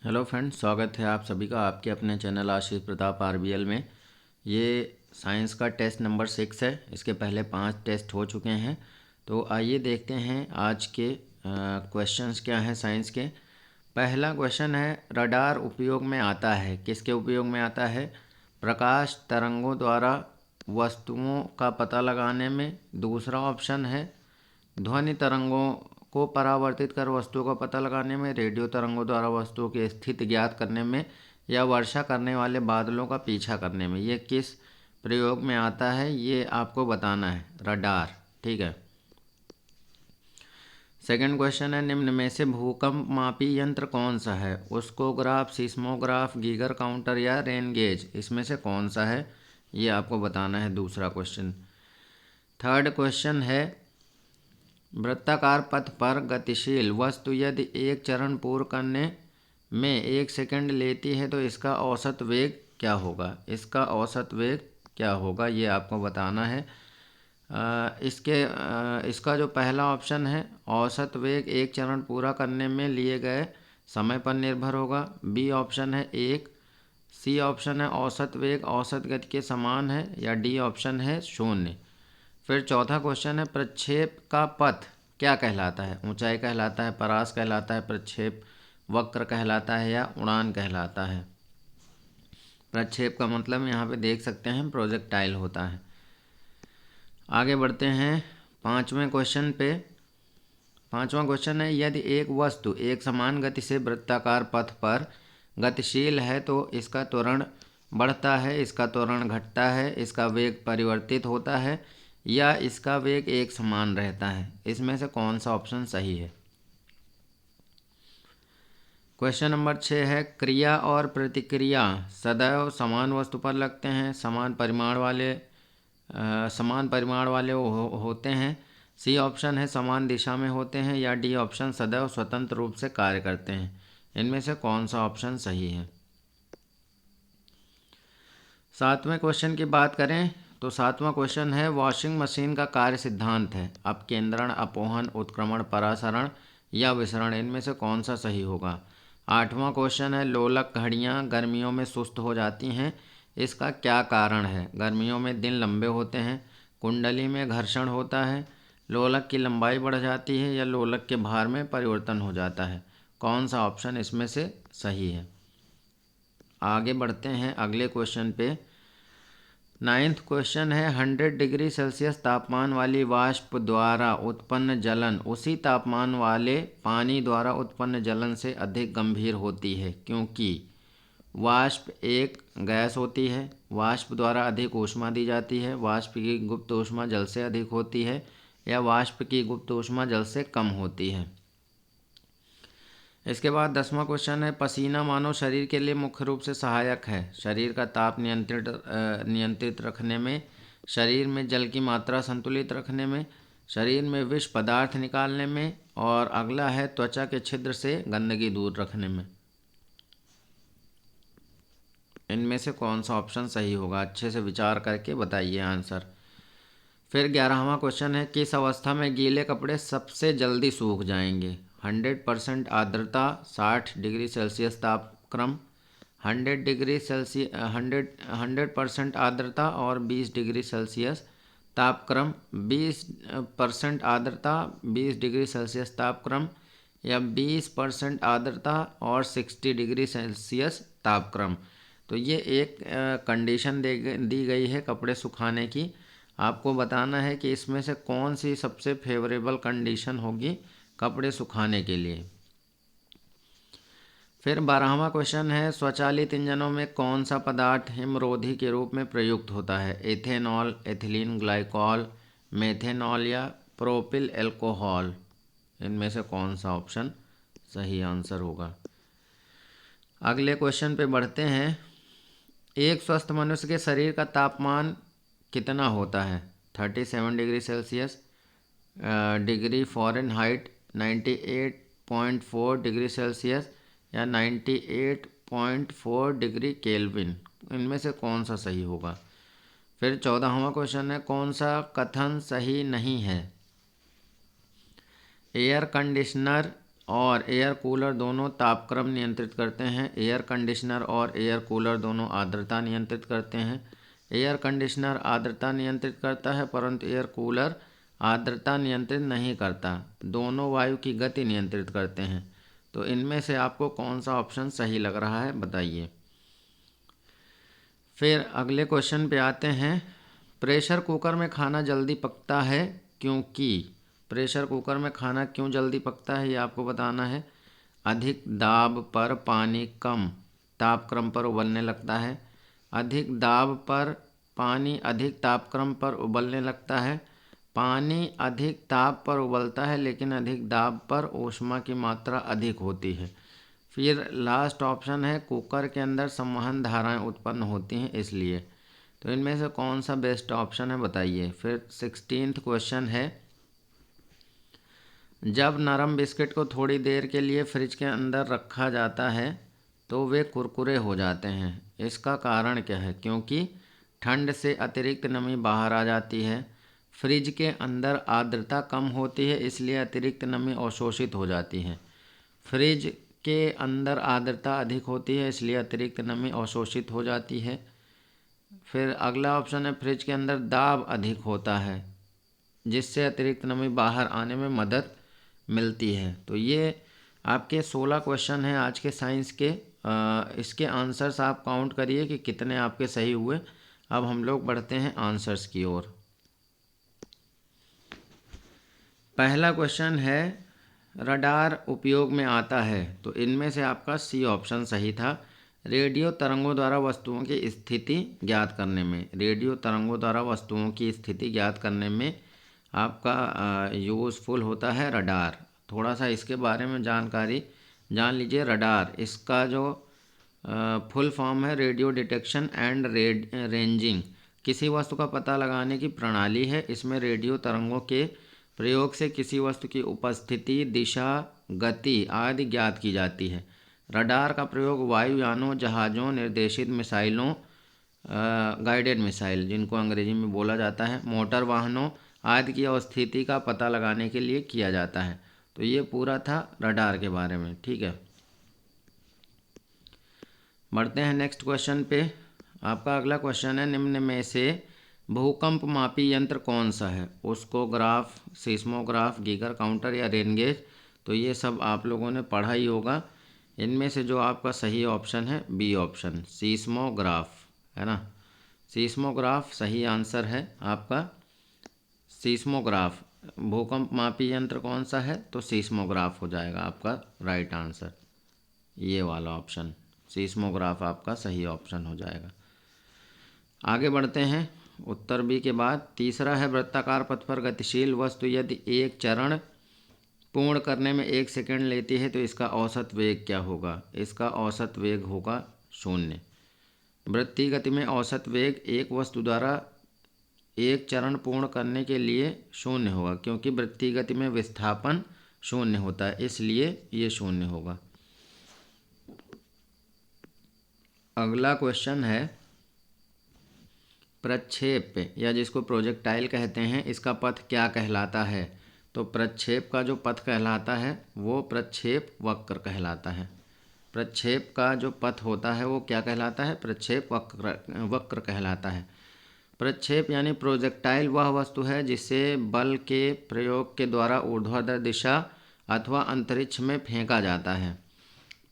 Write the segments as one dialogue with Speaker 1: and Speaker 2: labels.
Speaker 1: Hello friends, स्वागत है आप सभी का आपके अपने चैनल आशीष प्रताप आरबीएल में। ये साइंस का टेस्ट नंबर 6 है। इसके पहले 5 टेस्ट हो चुके हैं। तो आइए देखते हैं आज के क्वेश्चंस क्या हैं साइंस के। पहला क्वेश्चन है, रडार उपयोग में आता है। किसके उपयोग में आता है? प्रकाश तरंगों द्वारा वस्तुओं का पता लगाने में। दूसरा ऑप्शन है ध्वनि तरंगों को परावर्तित कर वस्तुओं का पता लगाने में, रेडियो तरंगों द्वारा वस्तुओं की स्थिति ज्ञात करने में, या वर्षा करने वाले बादलों का पीछा करने में। ये किस प्रयोग में आता है ये आपको बताना है, रडार। ठीक है। सेकंड क्वेश्चन है, निम्न में से भूकंप मापी यंत्र कौन सा है? उस्कोग्राफ, सिस्मोग्राफ, गीगर काउंटर या रेन गेज? इसमें से कौन सा है ये आपको बताना है, दूसरा क्वेश्चन। थर्ड क्वेश्चन है, वृत्ताकार पथ पर गतिशील वस्तु यदि एक चरण पूर्ण करने में 1 सेकंड लेती है तो इसका औसत वेग क्या होगा? इसका औसत वेग क्या होगा ये आपको बताना है। इसका जो पहला ऑप्शन है, औसत वेग एक चरण पूरा करने में लिए गए समय पर निर्भर होगा। बी ऑप्शन है 1। सी ऑप्शन है औसत वेग औसत गति के समान है, या डी ऑप्शन है 0। फिर चौथा क्वेश्चन है, प्रक्षेप का पथ क्या कहलाता है? ऊंचाई कहलाता है, परास कहलाता है, प्रक्षेप वक्र कहलाता है, या उड़ान कहलाता है? प्रक्षेप का मतलब यहाँ पे देख सकते हैं प्रोजेक्टाइल होता है। आगे बढ़ते हैं पांचवें क्वेश्चन पे। पांचवा क्वेश्चन है, यदि एक वस्तु एक समान गति से वृत्ताकार पथ पर गतिशील है तो इसका त्वरण बढ़ता है, इसका त्वरण घटता है, इसका वेग परिवर्तित होता है, या इसका वेग एक समान रहता है? इसमें से कौन सा ऑप्शन सही है? क्वेश्चन नंबर 6 है, क्रिया और प्रतिक्रिया सदैव समान वस्तु पर लगते हैं, समान परिमाण वाले होते हैं। सी ऑप्शन है समान दिशा में होते हैं, या डी ऑप्शन सदैव स्वतंत्र रूप से कार्य करते हैं? इनमें से कौन सा ऑप्शन सही है? सातवें क्वेश्चन की बात करें तो सातवां क्वेश्चन है, वॉशिंग मशीन का कार्य सिद्धांत है अपकेंद्रण, अपोहन, उत्क्रमण, परासरण या विसरण? इनमें से कौन सा सही होगा? आठवां क्वेश्चन है, लोलक घड़ियां गर्मियों में सुस्त हो जाती हैं, इसका क्या कारण है? गर्मियों में दिन लंबे होते हैं, कुंडली में घर्षण होता है, लोलक की लंबाई बढ़ जाती है, या लोलक के भार में परिवर्तन हो जाता है? कौन सा ऑप्शन इसमें से सही है? आगे बढ़ते हैं अगले क्वेश्चन पे। 9th क्वेश्चन है, 100 डिग्री सेल्सियस तापमान वाली वाष्प द्वारा उत्पन्न जलन उसी तापमान वाले पानी द्वारा उत्पन्न जलन से अधिक गंभीर होती है, क्योंकि वाष्प एक गैस होती है, वाष्प द्वारा अधिक ऊष्मा दी जाती है, वाष्प की गुप्त ऊष्मा जल से अधिक होती है, या वाष्प की गुप्त ऊष्मा जल से कम होती है? इसके बाद 10वां क्वेश्चन है, पसीना मानव शरीर के लिए मुख्य रूप से सहायक है शरीर का ताप नियंत्रित रखने में, शरीर में जल की मात्रा संतुलित रखने में, शरीर में विष पदार्थ निकालने में, और अगला है त्वचा के छिद्र से गंदगी दूर रखने में। इनमें से कौन सा ऑप्शन सही होगा? अच्छे से विचार करके बताइए आंसर। फिर 11वां क्वेश्चन है, किस अवस्था में गीले कपड़े सबसे जल्दी सूख जाएंगे? 100% आर्द्रता, 60 डिग्री सेल्सियस तापक्रम, 100% आर्द्रता और 20 डिग्री सेल्सियस तापक्रम, 20% आर्द्रता 20 डिग्री सेल्सियस तापक्रम, या 20% आर्द्रता और 60 डिग्री सेल्सियस तापक्रम? तो ये एक कंडीशन दी गई है कपड़े सुखाने की। आपको बताना है कि इसमें से कौन सी सबसे फेवरेबल कंडीशन होगी कपड़े सुखाने के लिए। फिर 12वां क्वेश्चन है, स्वचालित इंजनों में कौन सा पदार्थ हिमरोधी के रूप में प्रयुक्त होता है? एथेनॉल, एथिलीन ग्लाइकॉल, मेथेनॉल, या प्रोपिल एल्कोहल? इनमें से कौन सा ऑप्शन सही आंसर होगा? अगले क्वेश्चन पे बढ़ते हैं। एक स्वस्थ मनुष्य के शरीर का तापमान कितना होता है? 37 degree Celsius degree Fahrenheit, 98.4 degree Celsius, या 98.4 डिग्री केल्विन? इनमें से कौन सा सही होगा? फिर 14वां क्वेश्चन है, कौन सा कथन सही नहीं है? एयर कंडीशनर और एयर कूलर दोनों तापक्रम नियंत्रित करते हैं। एयर कंडीशनर और एयर कूलर दोनों आर्द्रता नियंत्रित करते हैं। एयर कंडीशनर आर्द्रता नियंत्रित करता है परंतु एयर कूलर आर्द्रता नियंत्रित नहीं करता। दोनों वायु की गति नियंत्रित करते हैं। तो इनमें से आपको कौन सा ऑप्शन सही लग रहा है बताइए। फिर अगले क्वेश्चन पे आते हैं। प्रेशर कुकर में खाना जल्दी पकता है क्योंकि प्रेशर कुकर में खाना क्यों जल्दी पकता है ये आपको बताना है। अधिक दाब पर पानी कम तापक्रम पर उबलने लगता है। अधिक दाब पर पानी अधिक तापक्रम पर उबलने लगता है। पानी अधिक ताप पर उबलता है लेकिन अधिक दाब पर ऊष्मा की मात्रा अधिक होती है। फिर लास्ट ऑप्शन है कुकर के अंदर संवहन धाराएं उत्पन्न होती हैं इसलिए। तो इनमें से कौन सा बेस्ट ऑप्शन है बताइए। फिर 16th क्वेश्चन है। जब नरम बिस्किट को थोड़ी देर के लिए फ्रिज के अंदर रखा जाता है तो वे कुरकुरे हो जाते हैं। इसका कारण क्या है। क्योंकि ठंड से अतिरिक्त नमी बाहर आ जाती है। फ्रिज के अंदर आर्द्रता कम होती है इसलिए अतिरिक्त नमी अवशोषित हो जाती है। फ्रिज के अंदर आर्द्रता अधिक होती है इसलिए अतिरिक्त नमी अवशोषित हो जाती है। फिर अगला ऑप्शन है फ्रिज के अंदर दाब अधिक होता है जिससे अतिरिक्त नमी बाहर आने में मदद मिलती है। तो ये आपके 16 क्वेश्चन हैं आज के साइंस के। इसके आंसर्स आप काउंट करिए कि कितने आपके सही हुए। अब हम लोग बढ़ते हैं आंसर्स की ओर। पहला क्वेश्चन है रडार उपयोग में आता है। तो इनमें से आपका सी ऑप्शन सही था। रेडियो तरंगों द्वारा वस्तुओं की स्थिति ज्ञात करने में रेडियो तरंगों द्वारा वस्तुओं की स्थिति ज्ञात करने में आपका यूज़फुल होता है रडार। थोड़ा सा इसके बारे में जानकारी जान लीजिए। रडार इसका जो फुल फॉर्म है रेडियो डिटेक्शन एंड रेंजिंग। किसी वस्तु का पता लगाने की प्रणाली है। इसमें रेडियो तरंगों के प्रयोग से किसी वस्तु की उपस्थिति दिशा गति आदि ज्ञात की जाती है। रडार का प्रयोग वायुयानों जहाज़ों निर्देशित मिसाइलों गाइडेड मिसाइल जिनको अंग्रेजी में बोला जाता है मोटर वाहनों आदि की अवस्थिति का पता लगाने के लिए किया जाता है। तो ये पूरा था रडार के बारे में। ठीक है, बढ़ते हैं नेक्स्ट क्वेश्चन पे। आपका अगला क्वेश्चन है निम्न में से भूकंप मापी यंत्र कौन सा है। ओस्कोग्राफ, सीस्मोग्राफ, गीगर काउंटर या रेन गेज। तो ये सब आप लोगों ने पढ़ा ही होगा। इनमें से जो आपका सही ऑप्शन है बी ऑप्शन सीस्मोग्राफ है ना। सीस्मोग्राफ सही आंसर है आपका। सीस्मोग्राफ भूकंप मापी यंत्र कौन सा है तो सीस्मोग्राफ हो जाएगा आपका राइट आंसर। ये वाला ऑप्शन सीस्मोग्राफ आपका सही ऑप्शन हो जाएगा। आगे बढ़ते हैं उत्तर बी के बाद। तीसरा है वृत्ताकार पथ पर गतिशील वस्तु यदि एक चरण पूर्ण करने में 1 सेकंड लेती है तो इसका औसत वेग क्या होगा। इसका औसत वेग होगा 0। वृत्तीय गति में औसत वेग एक वस्तु द्वारा एक चरण पूर्ण करने के लिए 0 होगा क्योंकि वृत्तीय गति में विस्थापन 0 होता है इसलिए ये 0 होगा। अगला क्वेश्चन है प्रक्षेप या जिसको प्रोजेक्टाइल कहते हैं इसका पथ क्या कहलाता है। तो प्रक्षेप का जो पथ कहलाता है वो प्रक्षेप वक्र कहलाता है। प्रक्षेप का जो पथ होता है वो क्या कहलाता है प्रक्षेप वक्र कहलाता है। प्रक्षेप यानी प्रोजेक्टाइल वह वस्तु है जिसे बल के प्रयोग के द्वारा ऊर्ध्वाधर दिशा अथवा अंतरिक्ष में फेंका जाता है।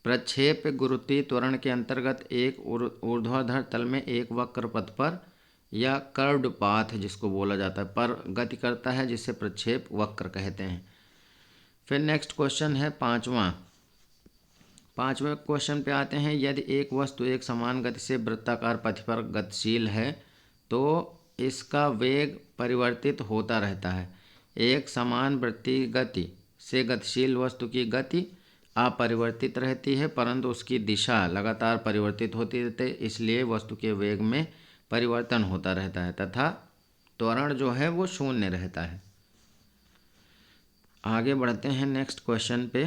Speaker 1: प्रक्षेप गुरुत्वीय त्वरण के अंतर्गत एक ऊर्ध्वाधर तल में एक वक्र पथ पर या कर्व्ड पाथ जिसको बोला जाता है पर गति करता है जिसे प्रक्षेप वक्र कहते हैं। फिर नेक्स्ट क्वेश्चन है पांचवें क्वेश्चन पे आते हैं। यदि एक वस्तु एक समान गति से वृत्ताकार पथ पर गतिशील है तो इसका वेग परिवर्तित होता रहता है। एक समान वृत्तीय गति से गतिशील वस्तु की गति अपरिवर्तित रहती है परंतु उसकी दिशा लगातार परिवर्तित होती रहती है इसलिए वस्तु के वेग में परिवर्तन होता रहता है तथा त्वरण जो है वो 0 रहता है। आगे बढ़ते हैं नेक्स्ट क्वेश्चन पे।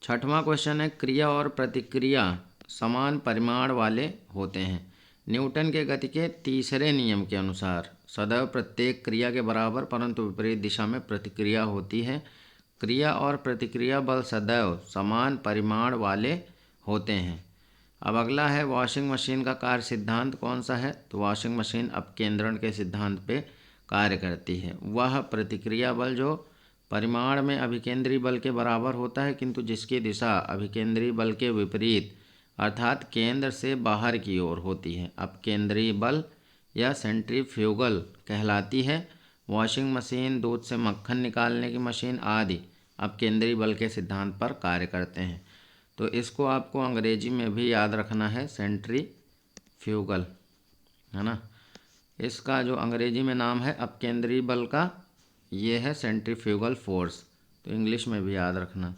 Speaker 1: छठवां क्वेश्चन है क्रिया और प्रतिक्रिया समान परिमाण वाले होते हैं। न्यूटन के गति के तीसरे नियम के अनुसार सदैव प्रत्येक क्रिया के बराबर परंतु विपरीत दिशा में प्रतिक्रिया होती है। क्रिया और प्रतिक्रिया बल सदैव समान परिमाण वाले होते हैं। अब अगला है वॉशिंग मशीन का कार्य सिद्धांत कौन सा है? तो वॉशिंग मशीन अपकेंद्रण के सिद्धांत पे कार्य करती है। वह प्रतिक्रिया बल जो परिमाण में अभिकेंद्री बल के बराबर होता है, किंतु जिसकी दिशा अभिकेंद्री बल के विपरीत अर्थात केंद्र से बाहर की ओर होती है, अपकेंद्री बल या सेंट्रीफ्यूगल कहलाती है। वॉशिंग मशीन, दूध से मक्खन निकालने की मशीन आदि अपकेंद्री बल के सिद्धांत पर कार्य करते हैं। तो इसको आपको अंग्रेजी में भी याद रखना है, सेंट्रीफ्यूगल, है ना। इसका जो अंग्रेजी में नाम है अपकेंद्री बल का, ये है सेंट्रीफ्यूगल फोर्स, तो इंग्लिश में भी याद रखना।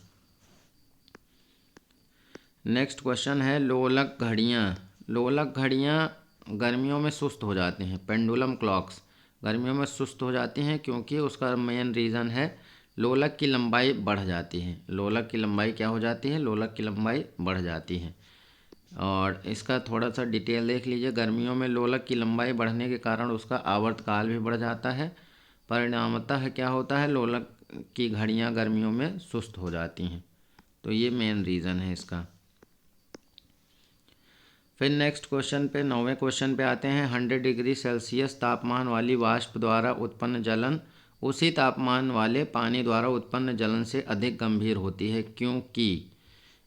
Speaker 1: नेक्स्ट क्वेश्चन है लोलक घड़ियाँ। लोलक घड़ियाँ गर्मियों में सुस्त हो जाती हैं। पेंडुलम क्लॉक्स गर्मियों में सुस्त हो जाती हैं क्योंकि उसका मेन रीज़न है लोलक की लंबाई बढ़ जाती है। लोलक की लंबाई क्या हो जाती है? लोलक की लंबाई बढ़ जाती है। और इसका थोड़ा सा डिटेल देख लीजिए। गर्मियों में लोलक की लंबाई बढ़ने के कारण उसका आवर्तकाल भी बढ़ जाता है। परिणामतः क्या होता है? लोलक की घड़ियाँ गर्मियों में सुस्त हो जाती हैं। तो ये मेन रीज़न है इसका। फिर नेक्स्ट क्वेश्चन पे, 9वें क्वेश्चन पे आते हैं। 100 डिग्री सेल्सियस तापमान वाली वाष्प द्वारा उत्पन्न जलन उसी तापमान वाले पानी द्वारा उत्पन्न जलन से अधिक गंभीर होती है, क्योंकि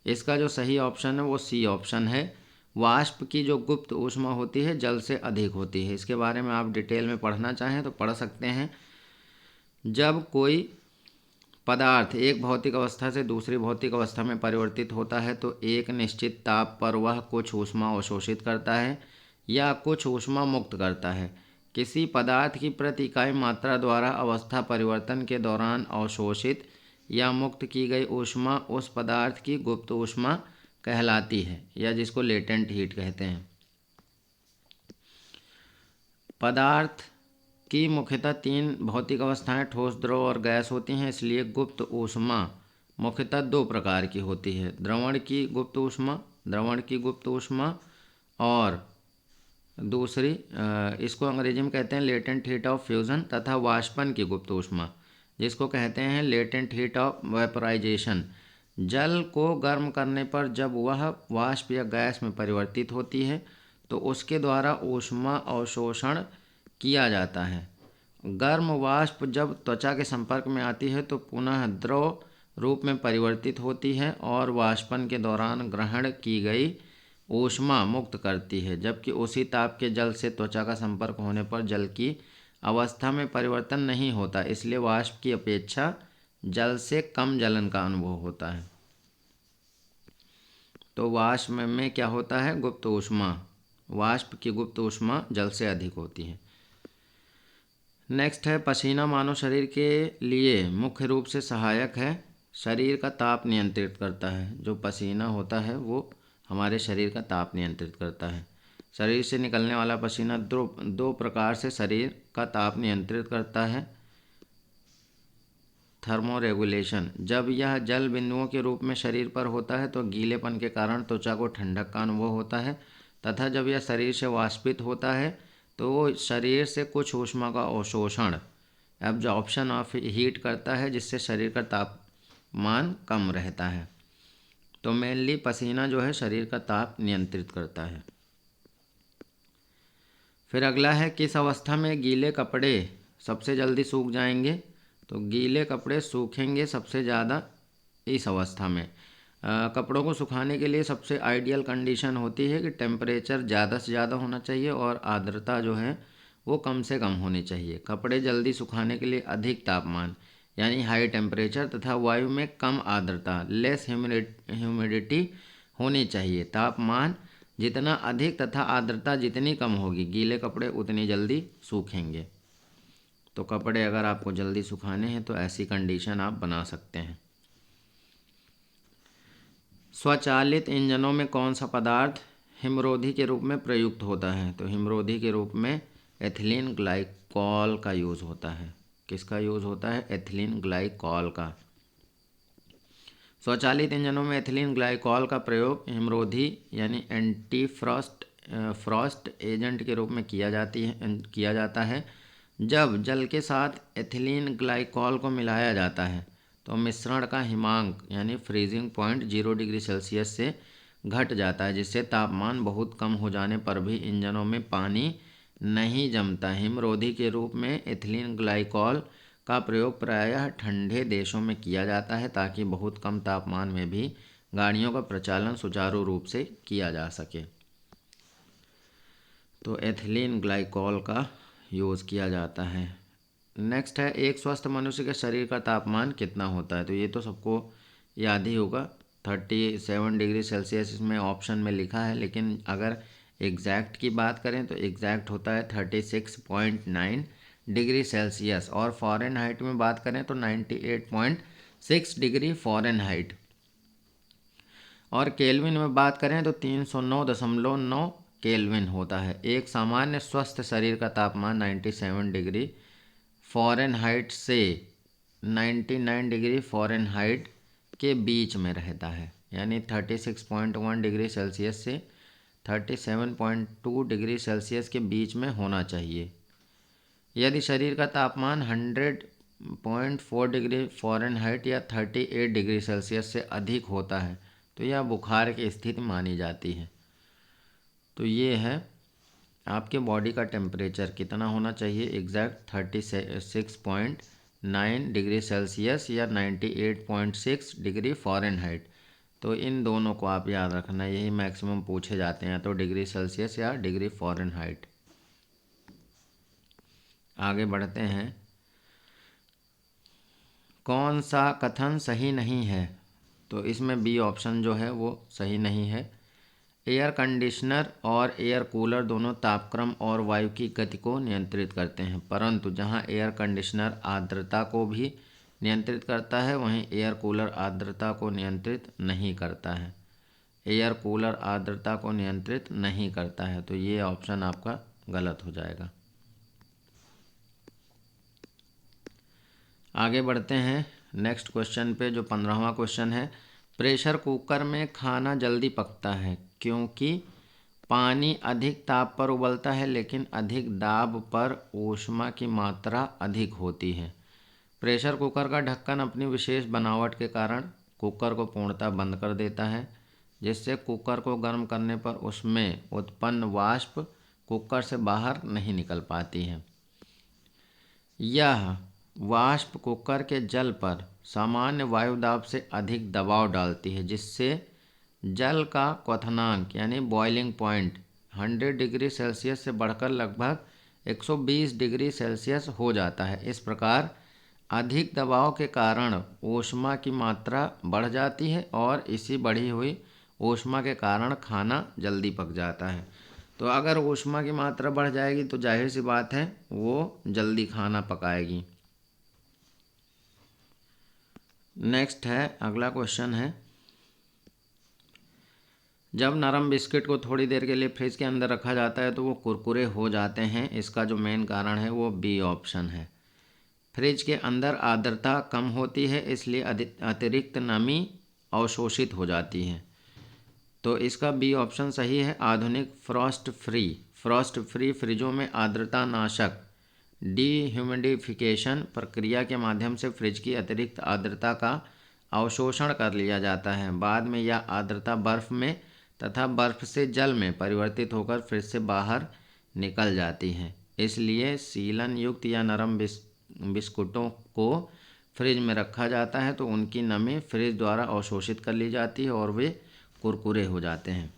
Speaker 1: इसका जो सही ऑप्शन है वो सी ऑप्शन है। वाष्प की जो गुप्त ऊष्मा होती है जल से अधिक होती है। इसके बारे में आप डिटेल में पढ़ना चाहें तो पढ़ सकते हैं। जब कोई पदार्थ एक भौतिक अवस्था से दूसरी भौतिक अवस्था में परिवर्तित होता है तो एक निश्चित ताप पर वह कुछ ऊष्मा अवशोषित करता है या कुछ ऊष्मा मुक्त करता है। किसी पदार्थ की प्रति इकाई मात्रा द्वारा अवस्था परिवर्तन के दौरान अवशोषित या मुक्त की गई ऊष्मा उस पदार्थ की गुप्त ऊष्मा कहलाती है, या जिसको लेटेंट हीट कहते हैं। पदार्थ की मुख्यतः 3 भौतिक अवस्थाएं ठोस, द्रव और गैस होती हैं, इसलिए गुप्त ऊष्मा मुख्यतः 2 प्रकार की होती है। द्रवण की गुप्त ऊष्मा और दूसरी इसको अंग्रेजी में कहते हैं लेटेंट हीट ऑफ फ्यूज़न, तथा वाष्पन की गुप्त ऊष्मा जिसको कहते हैं लेटेंट हीट ऑफ वेपराइजेशन। जल को गर्म करने पर जब वह वाष्प या गैस में परिवर्तित होती है तो उसके द्वारा ऊष्मा अवशोषण किया जाता है। गर्म वाष्प जब त्वचा के संपर्क में आती है तो पुनः द्रव रूप में परिवर्तित होती है और वाष्पन के दौरान ग्रहण की गई ऊष्मा मुक्त करती है, जबकि उसी ताप के जल से त्वचा का संपर्क होने पर जल की अवस्था में परिवर्तन नहीं होता, इसलिए वाष्प की अपेक्षा जल से कम जलन का अनुभव होता है। तो वाष्प में क्या होता है? गुप्त ऊष्मा, वाष्प की गुप्त ऊष्मा जल से अधिक होती है। नेक्स्ट है पसीना मानव शरीर के लिए मुख्य रूप से सहायक है, शरीर का ताप नियंत्रित करता है। जो पसीना होता है वो हमारे शरीर का ताप नियंत्रित करता है। शरीर से निकलने वाला पसीना दो प्रकार से शरीर का ताप नियंत्रित करता है। थर्मोरेगुलेशन, जब यह जल बिंदुओं के रूप में शरीर पर होता है तो गीलेपन के कारण त्वचा को ठंडक का अनुभव होता है, तथा जब यह शरीर से वाष्पित होता है तो शरीर से कुछ ऊष्मा का अवशोषण एब्जॉर्प्शन ऑफ हीट करता है, जिससे शरीर का तापमान कम रहता है। तो मेनली पसीना जो है शरीर का ताप नियंत्रित करता है। फिर अगला है किस अवस्था में गीले कपड़े सबसे जल्दी सूख जाएंगे? तो गीले कपड़े सूखेंगे सबसे ज़्यादा इस अवस्था में। कपड़ों को सुखाने के लिए सबसे आइडियल कंडीशन होती है कि टेम्परेचर ज़्यादा से ज़्यादा होना चाहिए और आर्द्रता जो है वो कम से कम होनी चाहिए। कपड़े जल्दी सुखाने के लिए अधिक तापमान यानी हाई टेम्परेचर तथा वायु में कम आर्द्रता लेस ह्यूमिडिटी होनी चाहिए। तापमान जितना अधिक तथा आर्द्रता जितनी कम होगी गीले कपड़े उतनी जल्दी सूखेंगे। तो कपड़े अगर आपको जल्दी सुखाने हैं तो ऐसी कंडीशन आप बना सकते हैं। स्वचालित इंजनों में कौन सा पदार्थ हिमरोधी के रूप में प्रयुक्त होता है? तो हिमरोधी के रूप में एथिलीन ग्लाइकॉल का यूज़ होता है। किसका यूज़ होता है? एथिलीन ग्लाइकॉल का। स्वचालित इंजनों में एथिलीन ग्लाइकॉल का प्रयोग हिमरोधी यानी एंटी फ्रॉस्ट एजेंट के रूप में किया जाता है। जब जल के साथ एथिलीन ग्लाइकॉल को मिलाया जाता है तो मिश्रण का हिमांक यानी फ्रीजिंग पॉइंट 0 डिग्री सेल्सियस से घट जाता है, जिससे तापमान बहुत कम हो जाने पर भी इंजनों में पानी नहीं जमता। हिमरोधी के रूप में एथिलीन ग्लाइकॉल का प्रयोग प्रायः ठंडे देशों में किया जाता है ताकि बहुत कम तापमान में भी गाड़ियों का प्रचालन सुचारू रूप से किया जा सके। तो एथिलीन ग्लाइकॉल का यूज़ किया जाता है। नेक्स्ट है, एक स्वस्थ मनुष्य के शरीर का तापमान कितना होता है? तो ये तो सबको याद ही होगा, 37 डिग्री सेल्सियस इसमें ऑप्शन में लिखा है, लेकिन अगर एग्जैक्ट की बात करें तो एग्जैक्ट होता है 36.9 डिग्री सेल्सियस, और फ़ारेनहाइट में बात करें तो 98.6 डिग्री फ़ारेनहाइट, और केल्विन में बात करें तो 309.9 केल्विन होता है। एक सामान्य स्वस्थ शरीर का तापमान 97 डिग्री फ़ारेनहाइट से 99 डिग्री फ़ारेनहाइट के बीच में रहता है, यानी 36.1 डिग्री सेल्सियस से 37.2 डिग्री सेल्सियस के बीच में होना चाहिए। यदि शरीर का तापमान 100.4 डिग्री फ़ारेनहाइट या 38 डिग्री सेल्सियस से अधिक होता है तो यह बुखार की स्थिति मानी जाती है। तो ये है आपके बॉडी का टेम्परेचर कितना होना चाहिए, एग्जैक्ट 36.9 डिग्री सेल्सियस या 98.6 डिग्री फ़ारेनहाइट। तो इन दोनों को आप याद रखना, यही मैक्सिमम पूछे जाते हैं, तो डिग्री सेल्सियस या डिग्री फ़ारेनहाइट। आगे बढ़ते हैं, कौन सा कथन सही नहीं है? तो इसमें बी ऑप्शन जो है वो सही नहीं है। एयर कंडीशनर और एयर कूलर दोनों तापक्रम और वायु की गति को नियंत्रित करते हैं, परंतु जहां एयर कंडीशनर आर्द्रता को भी नियंत्रित करता है वहीं एयर कूलर आर्द्रता को नियंत्रित नहीं करता है। एयर कूलर आर्द्रता को नियंत्रित नहीं करता है, तो ये ऑप्शन आपका गलत हो जाएगा। आगे बढ़ते हैं नेक्स्ट क्वेश्चन पे, जो 15वां क्वेश्चन है। प्रेशर कुकर में खाना जल्दी पकता है क्योंकि पानी अधिक ताप पर उबलता है लेकिन अधिक दाब पर ऊष्मा की मात्रा अधिक होती है। प्रेशर कुकर का ढक्कन अपनी विशेष बनावट के कारण कुकर को पूर्णतः बंद कर देता है, जिससे कुकर को गर्म करने पर उसमें उत्पन्न वाष्प कुकर से बाहर नहीं निकल पाती है। यह वाष्प कुकर के जल पर सामान्य वायु दाब से अधिक दबाव डालती है, जिससे जल का क्वथनांक यानी बॉइलिंग पॉइंट 100 डिग्री सेल्सियस से बढ़कर लगभग 120 डिग्री सेल्सियस हो जाता है। इस प्रकार अधिक दबाव के कारण ऊष्मा की मात्रा बढ़ जाती है और इसी बढ़ी हुई ऊष्मा के कारण खाना जल्दी पक जाता है। तो अगर ऊष्मा की मात्रा बढ़ जाएगी तो जाहिर सी बात है वो जल्दी खाना पकाएगी। नेक्स्ट है, अगला क्वेश्चन है, जब नरम बिस्किट को थोड़ी देर के लिए फ्रिज के अंदर रखा जाता है तो वो कुरकुरे हो जाते हैं। इसका जो मेन कारण है वो बी ऑप्शन है। फ्रिज के अंदर आर्द्रता कम होती है इसलिए अतिरिक्त नमी अवशोषित हो जाती है। तो इसका बी ऑप्शन सही है। आधुनिक फ्रॉस्ट फ्री फ्रिजों में आर्द्रता नाशक डीह्यूमिडिफिकेशन प्रक्रिया के माध्यम से फ्रिज की अतिरिक्त आर्द्रता का अवशोषण कर लिया जाता है। बाद में यह आर्द्रता बर्फ़ में तथा बर्फ़ से जल में परिवर्तित होकर फ्रिज से बाहर निकल जाती है। इसलिए सीलन युक्त या नरम बिस्कुटों को फ्रिज में रखा जाता है तो उनकी नमी फ्रिज द्वारा अवशोषित कर ली जाती है और वे कुरकुरे हो जाते हैं।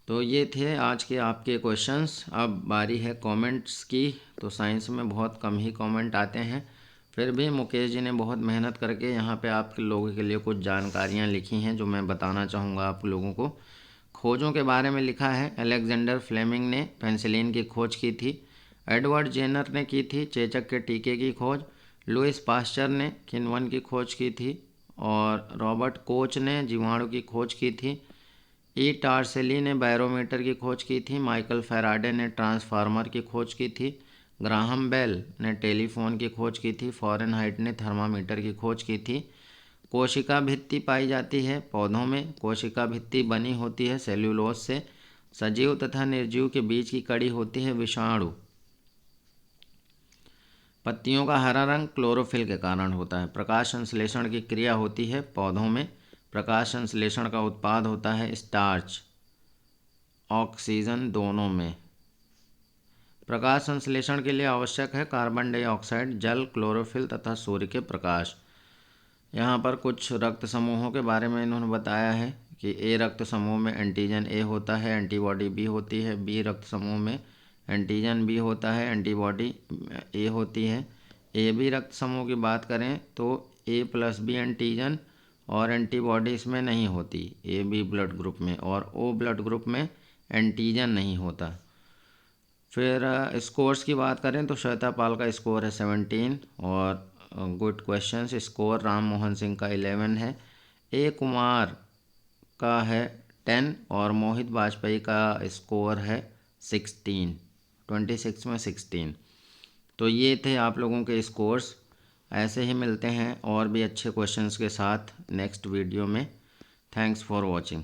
Speaker 1: तो ये थे आज के आपके क्वेश्चंस। अब बारी है कमेंट्स की। तो साइंस में बहुत कम ही कमेंट आते हैं, फिर भी मुकेश जी ने बहुत मेहनत करके यहाँ पे आप लोगों के लिए कुछ जानकारियाँ लिखी हैं जो मैं बताना चाहूँगा आप लोगों को। खोजों के बारे में लिखा है, अलेक्जेंडर फ्लेमिंग ने पेनिसिलिन की खोज की थी। एडवर्ड जेनर ने की थी चेचक के टीके की खोज। लुइस पास्चर ने किण्वन की खोज की थी। और रॉबर्ट कोच ने जीवाणु की खोज की थी। ई टार्सेली ने बैरोमीटर की खोज की थी। माइकल फैराडे ने ट्रांसफार्मर की खोज की थी। ग्राहम बेल ने टेलीफोन की खोज की थी। फ़ारेनहाइट ने थर्मामीटर की खोज की थी। कोशिका भित्ति पाई जाती है पौधों में। कोशिका भित्ति बनी होती है सेल्यूलोज से। सजीव तथा निर्जीव के बीच की कड़ी होती है विषाणु। पत्तियों का हरा रंग क्लोरोफिल के कारण होता है। प्रकाश संश्लेषण की क्रिया होती है पौधों में। प्रकाश संश्लेषण का उत्पाद होता है स्टार्च, ऑक्सीजन दोनों में। प्रकाश संश्लेषण के लिए आवश्यक है कार्बन डाइऑक्साइड, जल, क्लोरोफिल तथा सूर्य के प्रकाश। यहाँ पर कुछ रक्त समूहों के बारे में इन्होंने बताया है कि ए रक्त समूह में एंटीजन ए होता है, एंटीबॉडी बी होती है। बी रक्त समूह में एंटीजन बी होता है, एंटीबॉडी ए होती है। ए बी रक्त समूह की बात करें तो ए प्लस बी एंटीजन और एंटीबॉडी इसमें नहीं होती ए बी ब्लड ग्रुप में, और ओ ब्लड ग्रुप में एंटीजन नहीं होता। फिर स्कोर्स की बात करें तो श्वेता पाल का स्कोर है 17 और good questions. Score Ram Mohan Singh का 11 है, ए कुमार का है 10 और मोहित वाजपेयी का स्कोर है 16, 26 में 16। तो ये थे आप लोगों के स्कोर्स। ऐसे ही मिलते हैं और भी अच्छे क्वेश्चंस के साथ नेक्स्ट वीडियो में। Thanks for watching.